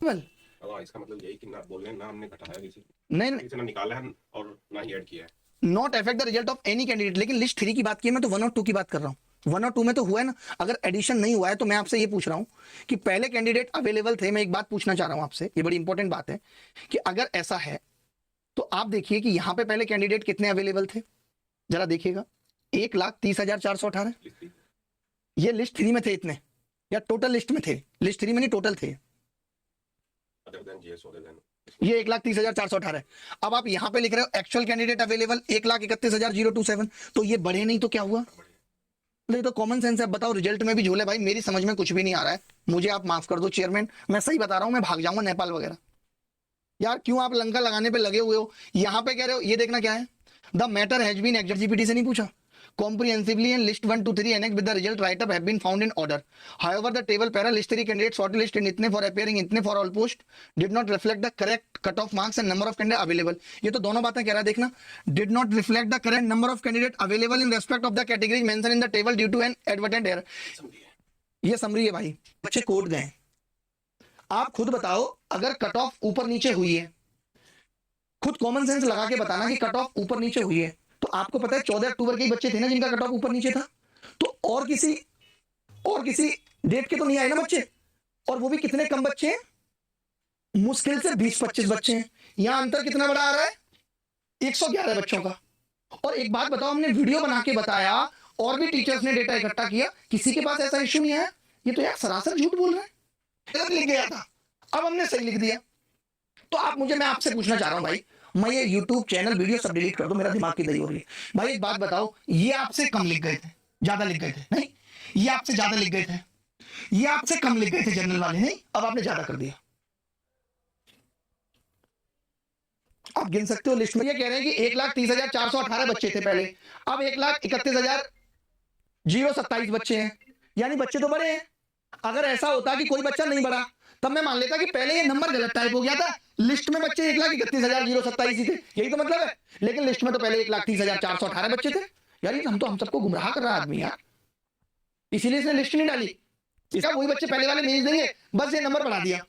इसका मतलब यही कि ना बोलने ना हमने घटाया किसी नहीं किसी ने निकाला है और ना ही ऐड किया है। Not affect the result of any candidate. लेकिन लिस्ट 3 की बात की मैं तो 1 और 2 की बात कर रहा हूँ। 1 और 2 में तो हुआ है ना। अगर एडिशन नहीं हुआ है तो मैं आपसे ये पूछ रहा हूँ कि पहले कैंडिडेट अवेलेबल थे। मैं एक बात पूछना चाह रहा हूँ आपसे, ये बड़ी इंपॉर्टेंट बात है कि अगर ऐसा है तो आप देखिए कि यहां पे पहले कैंडिडेट कितने अवेलेबल थे, जरा देखिएगा। 1,30,418। ये लिस्ट 3 में थे इतने, या टोटल लिस्ट में थे? लिस्ट 3 में नहीं, टोटल थे। ये 1,30,418 है। अब आप यहां पे लिख रहे हो एक्चुअल कैंडिडेट अवेलेबल 1,31,027। तो ये बढ़े नहीं तो क्या हुआ? ये तो कॉमन सेंस है। बताओ, रिजल्ट में भी झोल है भाई। मेरी समझ में कुछ भी नहीं आ रहा है। मुझे आप माफ कर दो चेयरमैन, मैं सही बता रहा हूं, मैं भाग जाऊंगा नेपाल वगैरह। यार क्यों आप लंका लगाने पे लगे हुए हो? यहां पे कह रहे हो, ये देखना क्या है, द मैटर हैज बीन एग्जीपीटी से नहीं पूछा, comprehensively and list 1 to 3 annex with the result write up have been found in order. However, the table para list 3 candidates shortlisted in itne for appearing itne for all post did not reflect the correct cutoff marks and number of candidates available. ये तो दोनों बातें कह रहा है, देखना। did not reflect the correct number of candidates available in respect of the categories mentioned in the table due to an advertent error. ये summary है भाई, बच्चे कोड गए। आप खुद बताओ, अगर कट ऑफ ऊपर नीचे हुई है, खुद कॉमन सेंस लगा के बताना कि कट ऑफ ऊपर नीचे हुई है। तो आपको पता है 14 अक्टूबर के ही बच्चे थे ना जिनका कट ऑफ ऊपर नीचे था। तो और किसी डेट के तो नहीं आए ना बच्चे, और वो भी कितने कम बच्चे हैं, मुश्किल से 20-25 बच्चे हैं। यहां अंतर कितना बड़ा आ रहा है, 111 बच्चों का। और एक बात बताओ, हमने वीडियो बना के बताया और भी टीचर्स ने डेटा इकट्ठा किया, किसी के पास ऐसा इश्यू नहीं आया। ये तो यार सरासर झूठ बोल रहे हैं। गलत लिख गया था, अब हमने सही लिख दिया। तो मैं आपसे पूछना चाह रहा हूं भाई, मैं ये YouTube चैनल वीडियो सब डिलीट कर दो, मेरा दिमाग की दही हो रही है भाई। एक बात बताओ, ये आपसे कम लिख गए थे, ज्यादा लिख गए थे? नहीं, ये आपसे ज्यादा लिख गए थे, ये आपसे कम लिख गए थे जनरल वाले, नहीं, अब आपने ज्यादा कर दिया। आप गिन सकते हो लिस्ट में। ये कह रहे हैं कि 1,30,418 बच्चे थे पहले, अब 1,31,027 बच्चे हैं, यानी बच्चे तो बड़े हैं। अगर ऐसा होता कि कोई बच्चा नहीं बढ़ा तब मैं मान लेता कि पहले ये नंबर गलत टाइप हो गया था, लिस्ट में बच्चे 1,31,027 ही थे, यही तो मतलब है। लेकिन लिस्ट में तो पहले 1,30,418 बच्चे थे। यार हम सबको गुमराह कर रहा आदमी यार, इसीलिए इसने लिस्ट नहीं डाली। इसका वही बच्चे पहले वाले भेज देंगे, बस ये नंबर बढ़ा दिया।